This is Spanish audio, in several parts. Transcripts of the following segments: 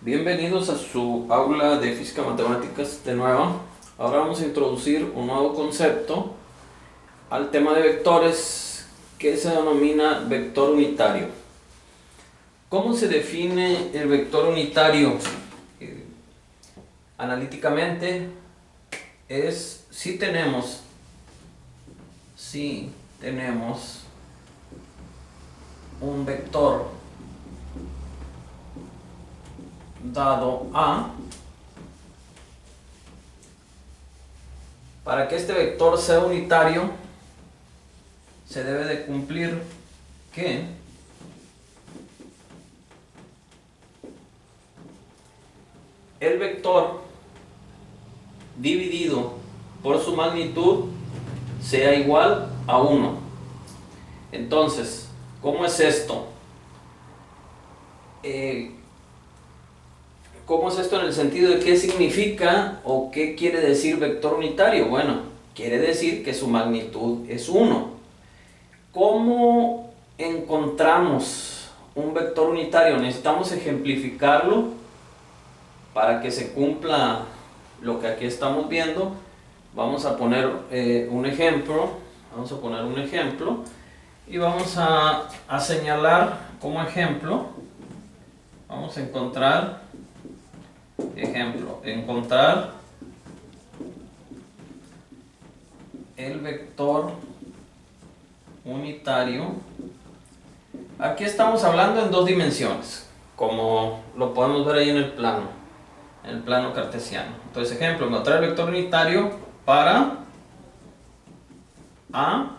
Bienvenidos a su aula de física matemáticas de nuevo. Ahora vamos a introducir un nuevo concepto al tema de vectores que se denomina vector unitario. ¿Cómo se define el vector unitario? Analíticamente es si tenemos un vector dado A, para que este vector sea unitario se debe de cumplir que el vector dividido por su magnitud sea igual a 1. Entonces, ¿cómo es esto? ¿Cómo es esto en el sentido de qué significa o qué quiere decir vector unitario? Bueno, quiere decir que su magnitud es 1. ¿Cómo encontramos un vector unitario? Necesitamos ejemplificarlo para que se cumpla lo que aquí estamos viendo. Vamos a poner un ejemplo. Y vamos a señalar como ejemplo. Vamos a encontrar el vector unitario. Aquí estamos hablando en dos dimensiones, como lo podemos ver ahí en el plano cartesiano. Entonces, ejemplo, encontrar el vector unitario para A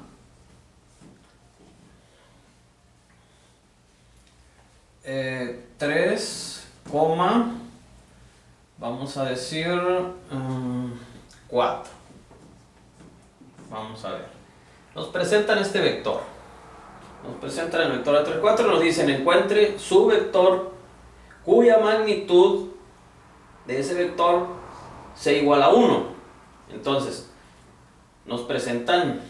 eh, 3, vamos a decir 4. Vamos a ver. Nos presentan este vector. Nos presentan el vector A3, 4. Nos dicen encuentre su vector cuya magnitud de ese vector sea igual a 1. Entonces, nos presentan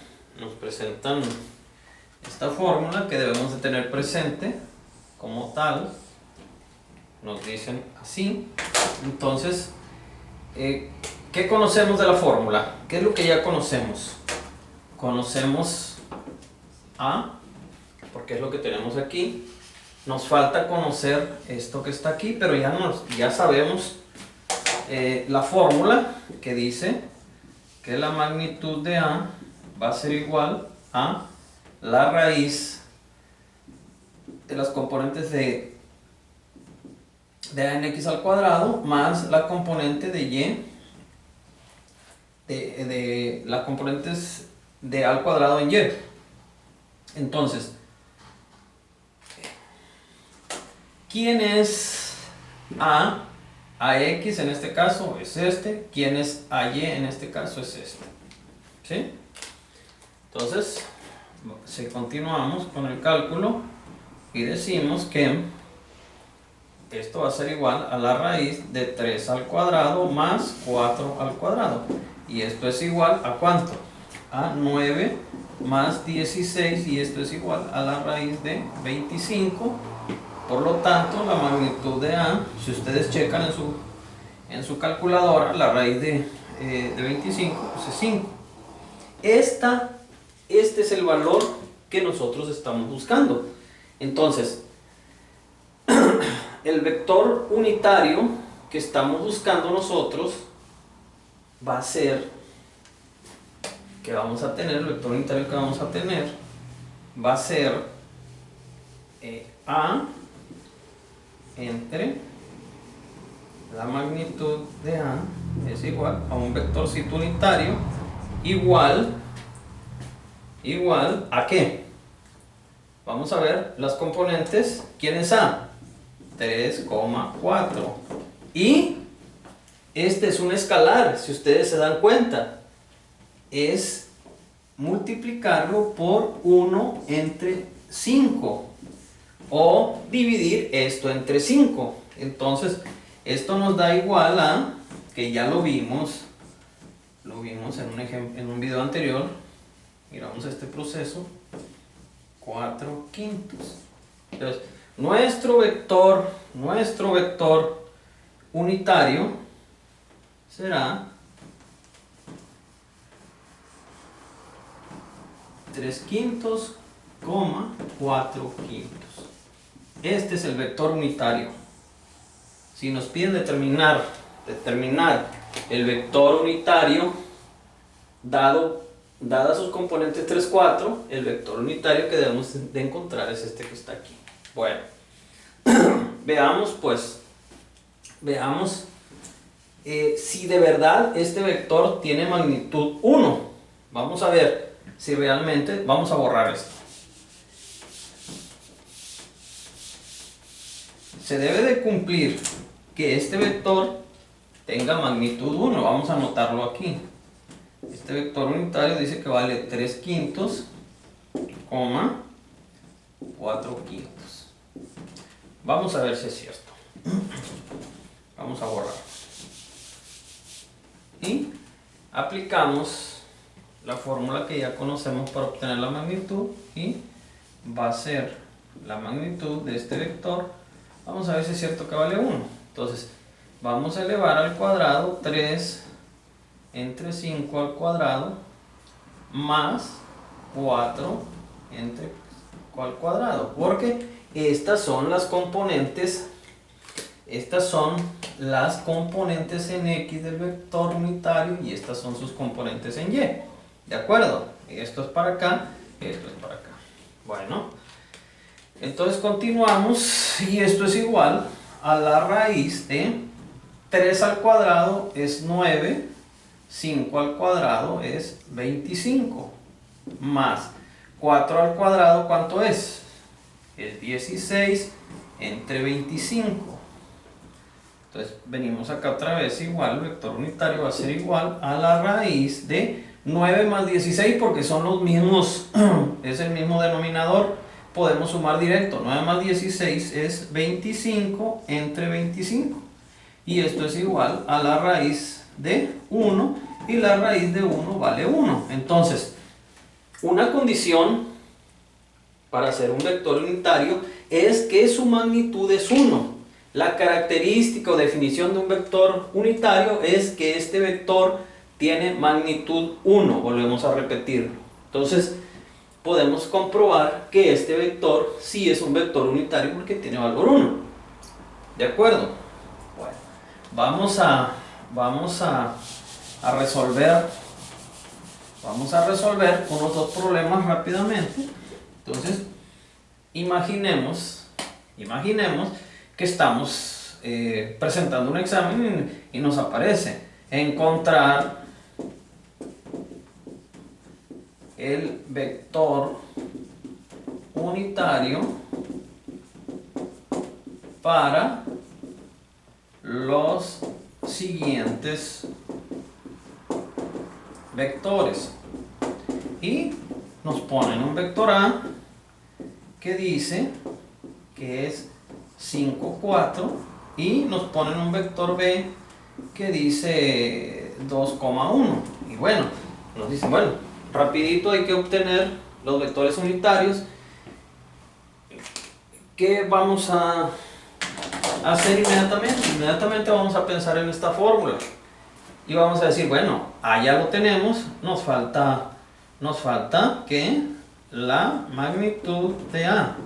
esta fórmula que debemos de tener presente como tal. Nos dicen así. Entonces, ¿qué conocemos de la fórmula? ¿Qué es lo que ya conocemos? Conocemos A, porque es lo que tenemos aquí. Nos falta conocer esto que está aquí, pero ya sabemos la fórmula que dice que la magnitud de A va a ser igual a la raíz de las componentes de A en x al cuadrado más la componente de y de las componentes de A al cuadrado en y. Entonces, ¿quién es A? AX en este caso es este. ¿Quién es AY en este caso es este? ¿Sí? Entonces, si continuamos con el cálculo y decimos que esto va a ser igual a la raíz de 3 al cuadrado más 4 al cuadrado. Y esto es igual a ¿cuánto? A 9 más 16, y esto es igual a la raíz de 25. Por lo tanto, la magnitud de A, si ustedes checan en su calculadora, la raíz de 25 pues es 5. Este es el valor que nosotros estamos buscando. Entonces, el vector unitario que estamos buscando nosotros va a ser el vector unitario que vamos a tener va a ser A entre la magnitud de A es igual a un vectorcito unitario igual ¿a qué? Vamos a ver las componentes. ¿Quién es A? 3, 4. Y este es un escalar, si ustedes se dan cuenta. Es multiplicarlo por 1 entre 5. O dividir esto entre 5. Entonces, esto nos da igual a, que ya lo vimos en un video anterior. Miramos este proceso. 4/5. Entonces, nuestro vector unitario será 3/5, 4/5. Este es el vector unitario. Si nos piden determinar el vector unitario, dadas sus componentes 3, 4, el vector unitario que debemos de encontrar es este que está aquí. Bueno, veamos si de verdad este vector tiene magnitud 1. Vamos a ver si realmente, vamos a borrar esto. Se debe de cumplir que este vector tenga magnitud 1. Vamos a anotarlo aquí. Este vector unitario dice que vale 3/5, 4/5. Vamos a ver si es cierto. Vamos a borrar. Y aplicamos la fórmula que ya conocemos para obtener la magnitud, y va a ser la magnitud de este vector. Vamos a ver si es cierto que vale 1. Entonces, vamos a elevar al cuadrado 3 entre 5 al cuadrado más 4 entre 5 al cuadrado, porque estas son las componentes en X del vector unitario y estas son sus componentes en Y. ¿De acuerdo? Esto es para acá, esto es para acá. Bueno, entonces continuamos, y esto es igual a la raíz de 3 al cuadrado es 9, 5 al cuadrado es 25, más 4 al cuadrado, ¿cuánto es? Es 16 entre 25. Entonces venimos acá otra vez, igual, el vector unitario va a ser igual a la raíz de 9 más 16, porque son los mismos, es el mismo denominador, podemos sumar directo. 9 más 16 es 25 entre 25. Y esto es igual a la raíz de 1, y la raíz de 1 vale 1. Entonces, una condición para hacer un vector unitario es que su magnitud es 1. La característica o definición de un vector unitario es que este vector tiene magnitud 1. Volvemos a repetirlo. Entonces, podemos comprobar que este vector sí es un vector unitario porque tiene valor 1. ¿De acuerdo? Bueno, vamos a resolver unos dos problemas rápidamente. Entonces, imaginemos que estamos presentando un examen y nos aparece encontrar el vector unitario para los siguientes vectores, y nos ponen un vector A que dice que es 5, 4, y nos ponen un vector B que dice 2,1. Y bueno, nos dicen, bueno, rapidito hay que obtener los vectores unitarios. ¿Qué vamos a hacer inmediatamente? Inmediatamente vamos a pensar en esta fórmula y vamos a decir, bueno, ya lo tenemos, nos falta que la magnitud de A.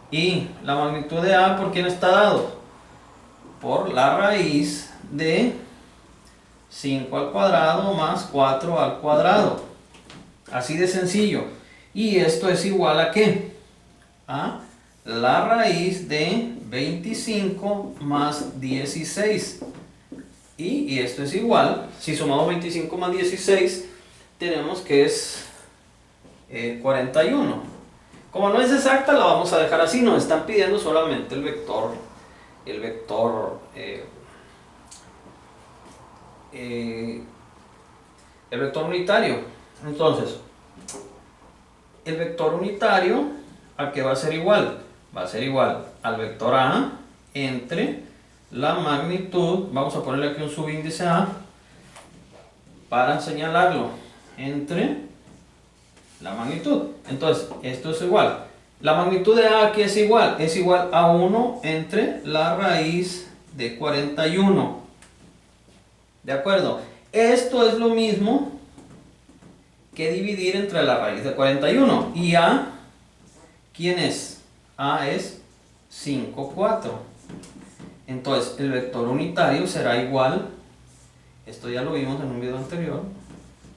Y la magnitud de A, ¿por quién está dado? Por la raíz de 5 al cuadrado más 4 al cuadrado. Así de sencillo. Y esto es igual a ¿qué? A la raíz de 25 más 16. Y esto es igual, si sumamos 25 más 16, tenemos que es 41. Como no es exacta, la vamos a dejar así. Nos están pidiendo solamente el vector unitario. Entonces, el vector unitario, ¿a qué va a ser igual? Va a ser igual al vector A entre la magnitud, vamos a ponerle aquí un subíndice A para señalarlo, entre la magnitud. Entonces, esto es igual. La magnitud de A aquí es igual a 1 entre la raíz de 41. ¿De acuerdo? Esto es lo mismo que dividir entre la raíz de 41. ¿Y A quién es? A es 5, 4. Entonces el vector unitario será igual, esto ya lo vimos en un video anterior,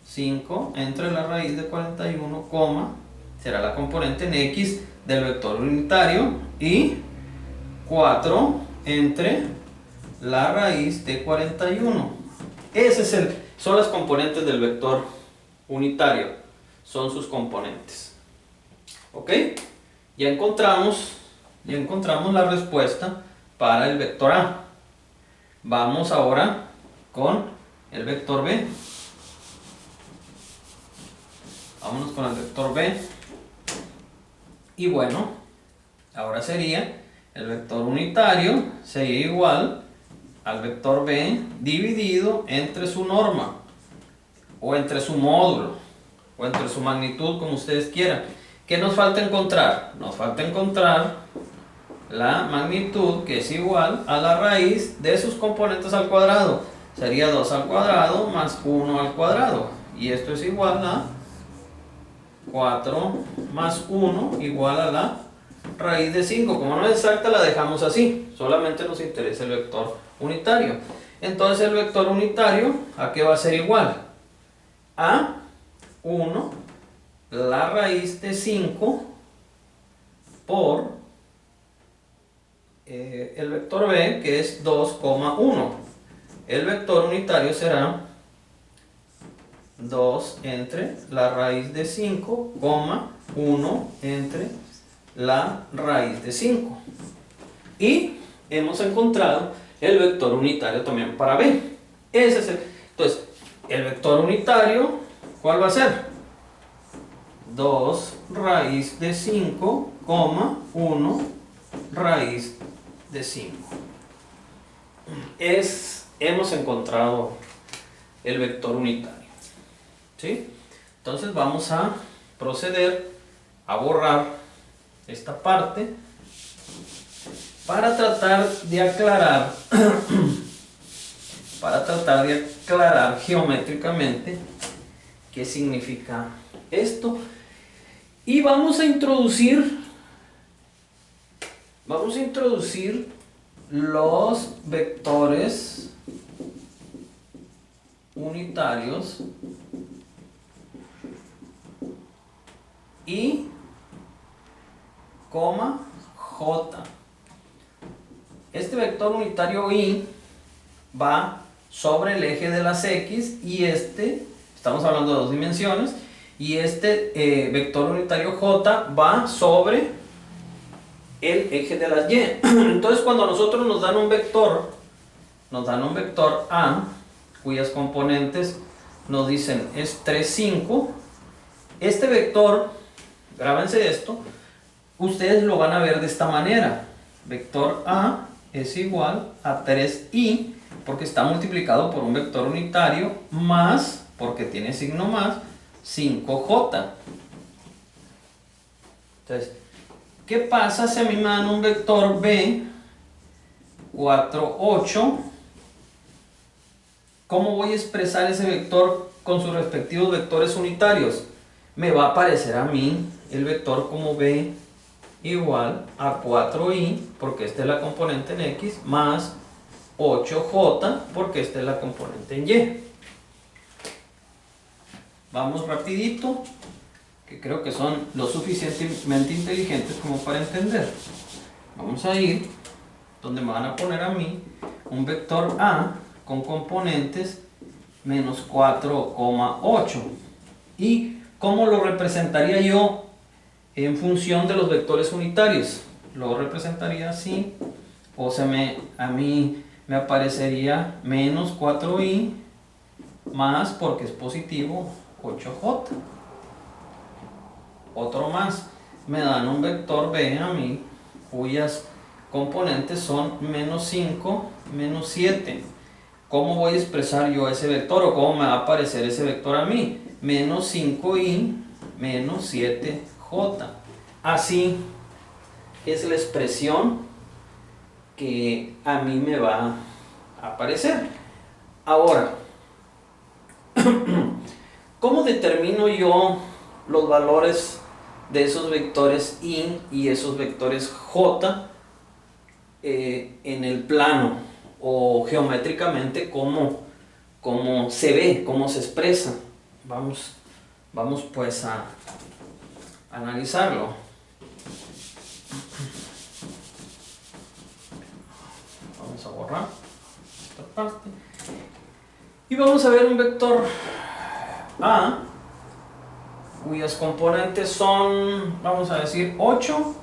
5 entre la raíz de 41, será la componente en X del vector unitario, y 4 entre la raíz de 41. Son las componentes del vector unitario, son sus componentes. ¿Ok? Ya encontramos la respuesta para el vector A. Vamos ahora con el vector B. Vámonos con el vector B. Y bueno, ahora sería el vector unitario, sería igual al vector B dividido entre su norma, o entre su módulo, o entre su magnitud, como ustedes quieran. ¿Qué nos falta encontrar? Nos falta encontrar la magnitud, que es igual a la raíz de sus componentes al cuadrado. Sería 2 al cuadrado más 1 al cuadrado. Y esto es igual a 4 más 1 igual a la raíz de 5. Como no es exacta, la dejamos así. Solamente nos interesa el vector unitario. Entonces el vector unitario, ¿a qué va a ser igual? A 1, la raíz de 5 por el vector B, que es 2,1. El vector unitario será 2 entre la raíz de 5, 1 entre la raíz de 5. Y hemos encontrado el vector unitario también para B. Entonces, el vector unitario, ¿cuál va a ser? 2 raíz de 5, 1 raíz de 5. Hemos encontrado el vector unitario. ¿Sí? Entonces vamos a proceder a borrar esta parte para tratar de aclarar geométricamente qué significa esto. Y vamos a introducir los vectores unitarios y J. Este vector unitario Y va sobre el eje de las X, y estamos hablando de dos dimensiones, y vector unitario J va sobre el eje de las Y. Entonces cuando a nosotros nos dan un vector A, cuyas componentes nos dicen es 3, 5, este vector, grábense esto, ustedes lo van a ver de esta manera. Vector A es igual a 3i, porque está multiplicado por un vector unitario, más, porque tiene signo más, 5j. Entonces, ¿qué pasa si a mí me dan un vector B, 4, 8? ¿Cómo voy a expresar ese vector con sus respectivos vectores unitarios? Me va a aparecer a mí el vector como B igual a 4i, porque esta es la componente en X, más 8j, porque esta es la componente en Y. Vamos rapidito, que creo que son lo suficientemente inteligentes como para entender. Vamos a ir donde me van a poner a mí un vector A con componentes menos 4,8. ¿Y cómo lo representaría yo en función de los vectores unitarios? Lo representaría así, o a mí me aparecería menos 4i más, porque es positivo, 8j. Otro más, me dan un vector B a mí, cuyas componentes son menos 5, menos 7. ¿Cómo voy a expresar yo ese vector, o cómo me va a aparecer ese vector a mí? Menos 5i menos 7j. Así es la expresión que a mí me va a aparecer. Ahora, ¿cómo determino yo los valores de esos vectores I y esos vectores J en el plano o geométricamente cómo se ve, cómo se expresa? Vamos pues a analizarlo. Vamos a borrar esta parte y vamos a ver un vector A cuyas componentes son, vamos a decir, 8,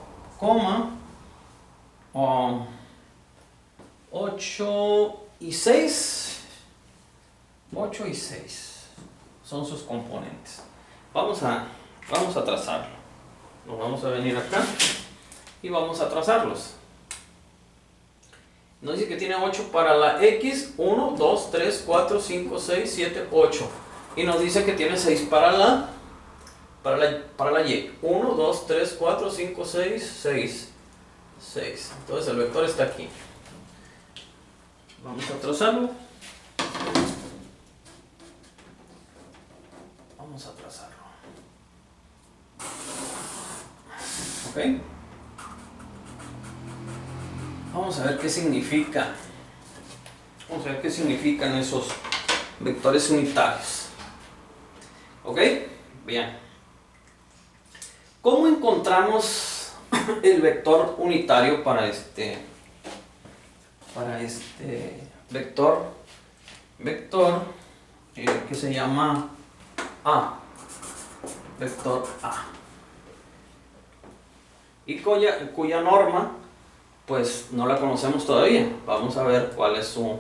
8 y 6. 8 y 6 son sus componentes. Vamos a trazarlo. Nos vamos a venir acá y vamos a trazarlos. Nos dice que tiene 8 para la X, 1, 2, 3, 4, 5, 6, 7, 8. Y nos dice que tiene 6 para la Y. 1, 2, 3, 4, 5, 6, 6. 6. Entonces el vector está aquí. Vamos a trazarlo. Vamos a trazarlo. ¿Ok? Vamos a ver qué significa. Vamos a ver qué significan esos vectores unitarios. ¿Ok? Bien. ¿Cómo encontramos el vector unitario para este vector? Vector que se llama A. Vector A. Y cuya norma pues no la conocemos todavía. Vamos a ver cuál es su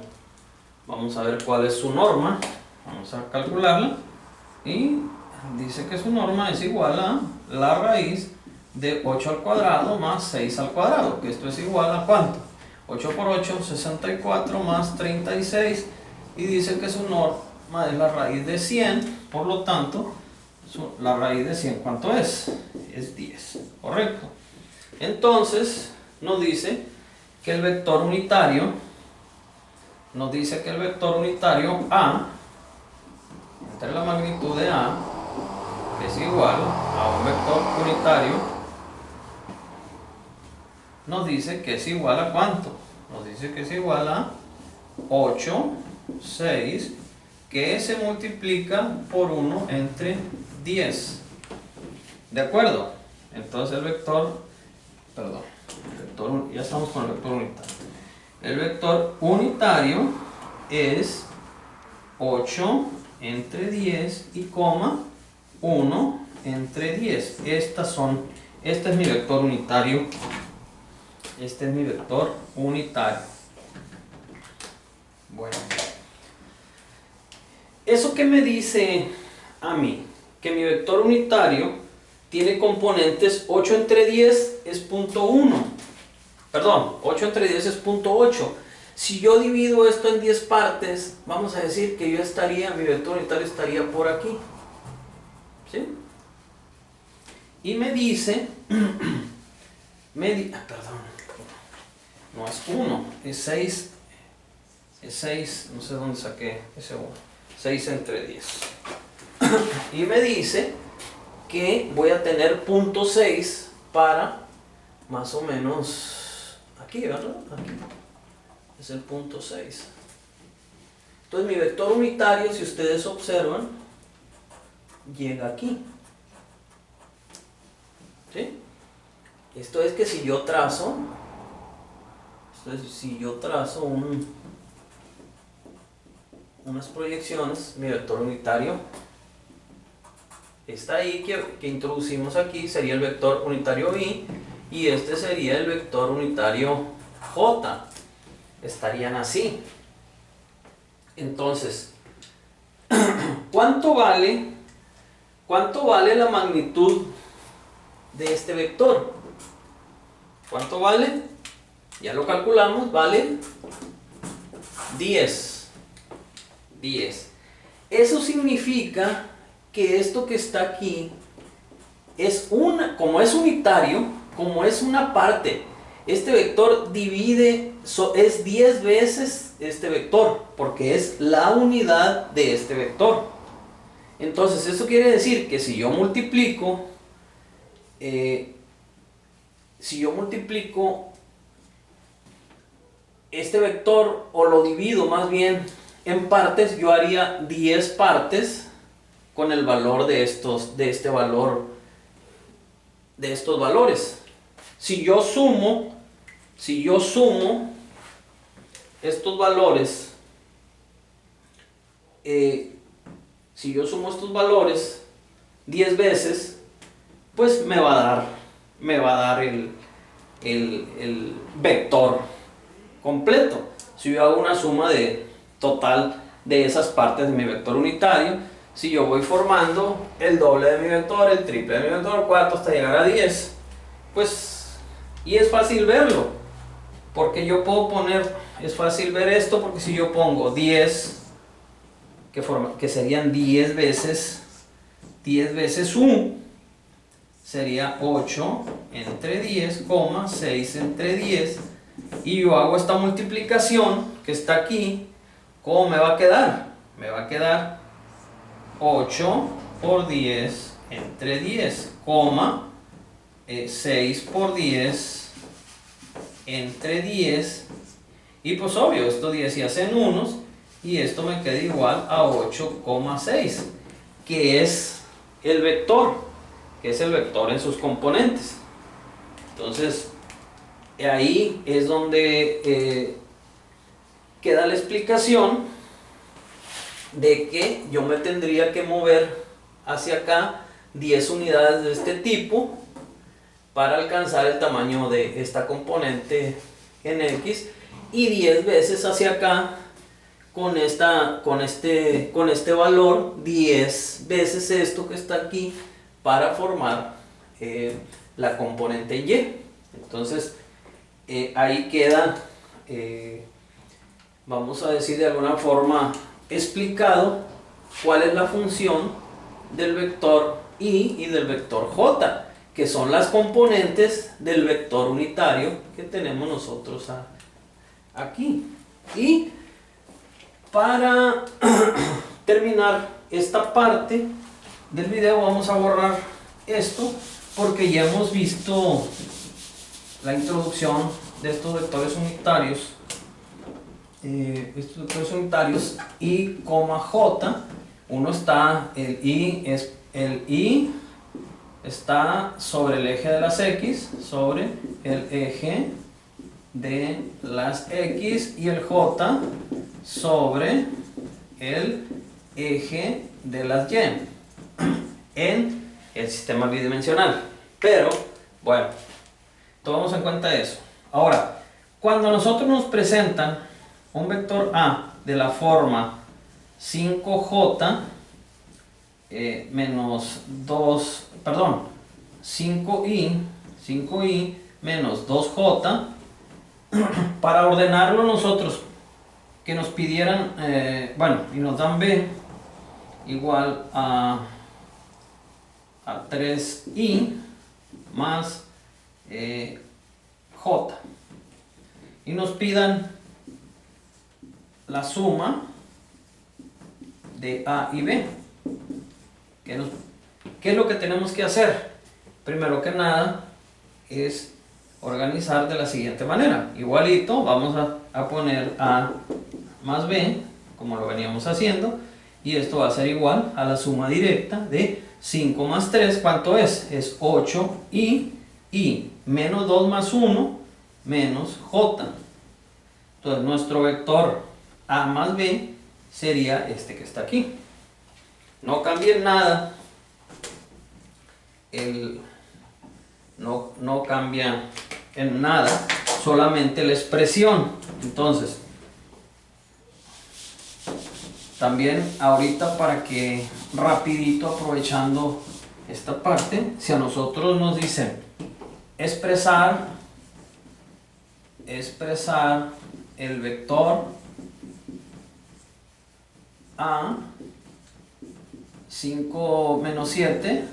norma. Vamos a calcularla y dice que su norma es igual a la raíz de 8 al cuadrado más 6 al cuadrado, que esto es igual a ¿cuánto? 8 por 8, 64 más 36, y dice que su norma es la raíz de 100, por lo tanto la raíz de 100 ¿cuánto es? Es 10, ¿correcto? Entonces nos dice que el vector unitario A entre la magnitud de A, que es igual a un vector unitario, nos dice que es igual a ¿cuánto? Nos dice que es igual a 8, 6, que se multiplica por 1 entre 10. ¿De acuerdo? Entonces ya estamos con el vector unitario. El vector unitario es 8 entre 10 y 1 entre 10. Este es mi vector unitario. Este es mi vector unitario. Bueno. ¿Eso qué me dice a mí? Que mi vector unitario tiene componentes 8 entre 10 es 0.1. Perdón, 8 entre 10 es 0.8. Si yo divido esto en 10 partes, vamos a decir que mi vector unitario estaría por aquí. ¿Sí? Y me dice, perdón, no es 1, es 6. Es 6, no sé dónde saqué ese 1. 6 entre 10. Y me dice que voy a tener 0.6 para más o menos aquí, ¿verdad? Aquí es el 0.6. Entonces mi vector unitario, si ustedes observan, llega aquí. ¿Sí? Esto es que si yo trazo unas proyecciones, mi vector unitario está ahí, que introducimos aquí, sería el vector unitario I, y este sería el vector unitario J. Estarían así. Entonces, ¿cuánto vale la magnitud de este vector? ¿Cuánto vale? Ya lo calculamos, vale 10. 10. Eso significa que esto que está aquí como es unitario, como es una parte este vector divide, es 10 veces este vector, porque es la unidad de este vector. Entonces esto quiere decir que si yo multiplico este vector, o lo divido más bien en partes, yo haría 10 partes con el valor de estos valores. Si yo sumo estos valores, si yo sumo estos valores 10 veces, pues me va a dar el vector completo. Si yo hago una suma total de esas partes de mi vector unitario, si yo voy formando el doble de mi vector, el triple de mi vector, cuarto hasta llegar a 10, pues, y es fácil verlo, porque yo puedo poner, es fácil ver esto, porque si yo pongo 10, que serían 10 veces u, sería 8 entre 10, 6 entre 10, y yo hago esta multiplicación que está aquí, ¿cómo me va a quedar? Me va a quedar 8 por 10 entre 10, 6 por 10 entre 10, y pues obvio, estos 10 se hacen unos, y esto me queda igual a 8,6, que es el vector, en sus componentes. Entonces, ahí es donde queda la explicación de que yo me tendría que mover hacia acá 10 unidades de este tipo para alcanzar el tamaño de esta componente en X, y 10 veces hacia acá con este valor, 10 veces esto que está aquí, para formar la componente Y. Entonces ahí queda, vamos a decir de alguna forma, explicado cuál es la función del vector Y y del vector J, que son las componentes del vector unitario que tenemos nosotros aquí. Y para terminar esta parte del video vamos a borrar esto, porque ya hemos visto la introducción de estos vectores unitarios, I, J. Uno está, el I está sobre el eje de las X, sobre el eje de las X, y el J sobre el eje de las Y en el sistema bidimensional. Pero bueno, tomamos en cuenta eso. Ahora, cuando a nosotros nos presentan un vector A de la forma 5J menos 5i menos 2J, para ordenarlo nosotros, que nos pidieran, y nos dan B igual a 3i más J, y nos pidan la suma de A y B. ¿Qué es lo que tenemos que hacer? Primero que nada es organizar de la siguiente manera. Igualito, vamos a poner A más B, como lo veníamos haciendo, y esto va a ser igual a la suma directa de 5 más 3, ¿cuánto es? Es 8i, y menos 2 más 1, menos J. Entonces nuestro vector A más B sería este que está aquí. No cambien nada, no cambia en nada, solamente la expresión. Entonces, también ahorita, para que rapidito, aprovechando esta parte, si a nosotros nos dicen expresar el vector A 5 menos 7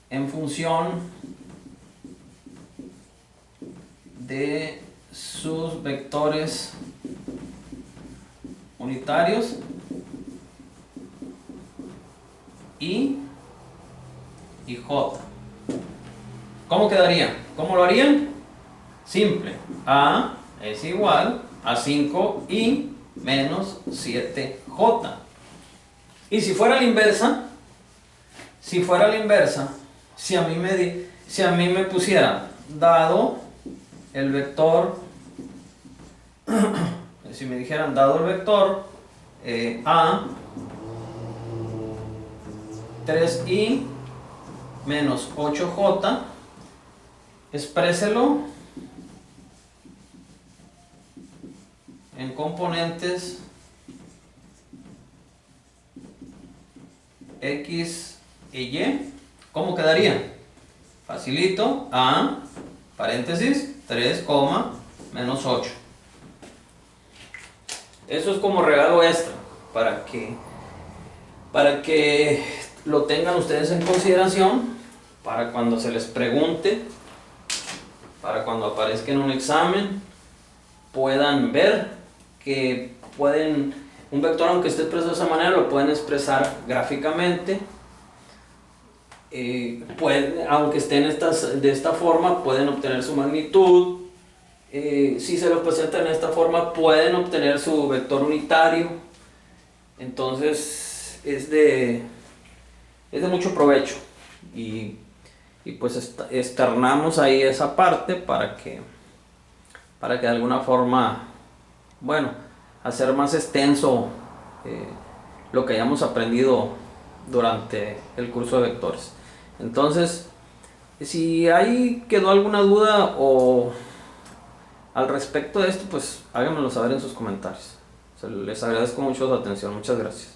en función de sus vectores unitarios y J. ¿Cómo quedaría? ¿Cómo lo harían? Simple. A es igual a 5i menos 7j. Y si fuera la inversa, si a mí me pusiera dado el vector, si me dijeran dado el vector A 3i menos 8j, expréselo en componentes x e y. ¿Cómo quedaría? Facilito. A paréntesis 3, menos 8. Eso es como regalo extra para que lo tengan ustedes en consideración para cuando se les pregunte, para cuando aparezca en un examen, puedan ver que un vector, aunque esté expresado de esa manera, lo pueden expresar gráficamente. Aunque estén de esta forma, pueden obtener su magnitud. Si se lo presentan de esta forma, pueden obtener su vector unitario. Entonces es de mucho provecho, y pues externamos ahí esa parte para que de alguna forma, bueno, hacer más extenso lo que hayamos aprendido durante el curso de vectores. Entonces, si ahí quedó alguna duda o al respecto de esto, pues háganmelo saber en sus comentarios. Les agradezco mucho su atención. Muchas gracias.